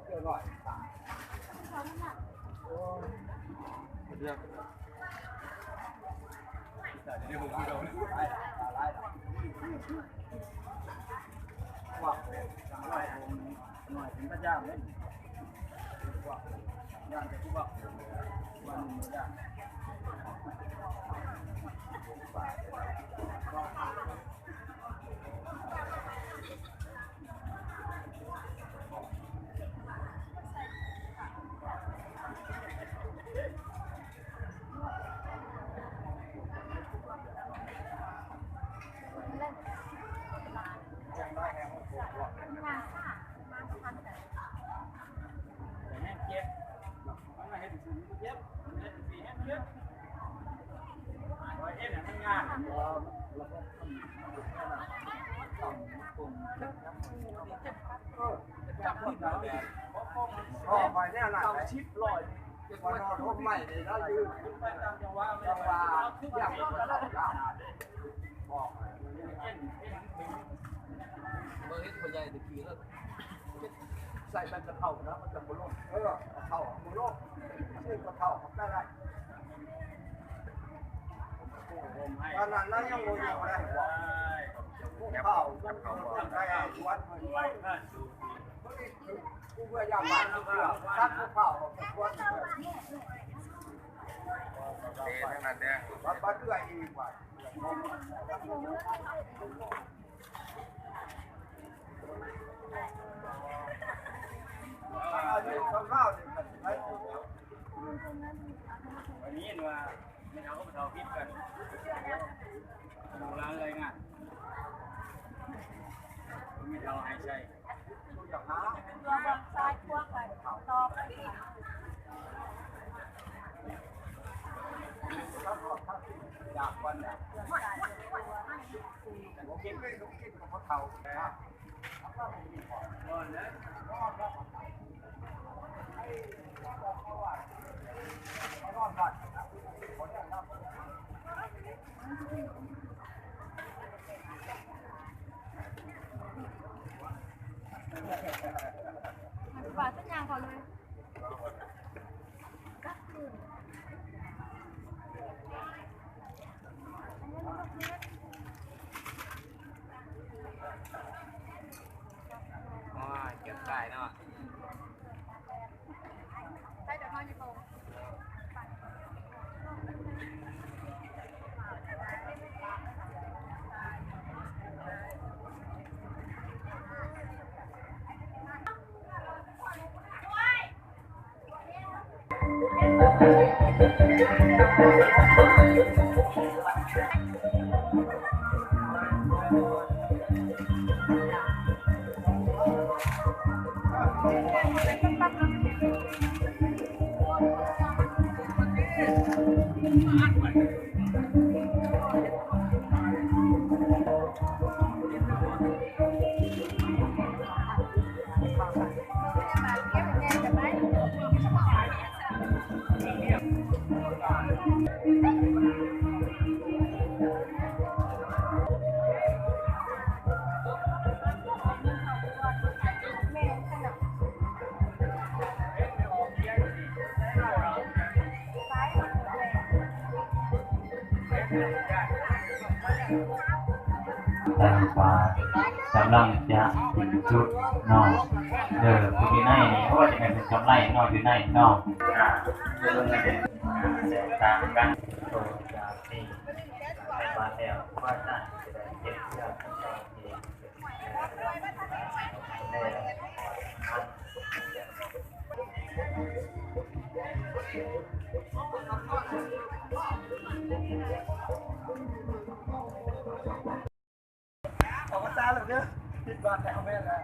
เกี่ยวหน่อยเรื่องแต่ในผมที่เราเนี่ยไล่ไล่ว่าจังไรผมหน่อยถึงพระเจ้าเล่นว่าย่างจะคิดว่าวันหนึ่งได้ไปเนี่ยนะชิปลอยวันนอนรถใหม่เลยแล้วยืนไปตามจังหวะอย่างนั้นแล้วบอกเมื่อเห็นคนใหญ่ตะกี้แล้วใส่มันกระเท่านะมันจะบุโรกกระเท่าบุโรกชื่อกระเท่าเขาได้ไรตอนนั้นแล้วยังโง่อยู่เลยเท่ากันเขาได้วัดมันกูเพื่อยาบ้านกูเพื่อตัดข้าววัดเท่านั้นเนี่ยวัดเพื่ออีกว่าวันนี้ว่าไม่เอาก็มาเท่าพิษกันดูร้านอะไรง่ะมีเราหายใจจากน้ำตัวบางซ้ายพวกไปต่อไปอยากวันเนี่ยผมกินไม่ผมกินกับเขานะฝาสัญญาณเขาเลยเก็บไก่เนาะใช่แต่เขาอยู่ตรงแต่ว่ากำลังจะถึงจุดนอนผู้ที่ไหนนี่เพราะว่าจะเป็นกำไรนอนอยู่ในนอนเรื่องอะไรต่างกันโตจากที่ในบ้านแล้วว่าจะได้เก็บเรื่องของเราเองขอบคุณตาเลยเนี่ยผิดบ้านแต่เขาไม่แล้ว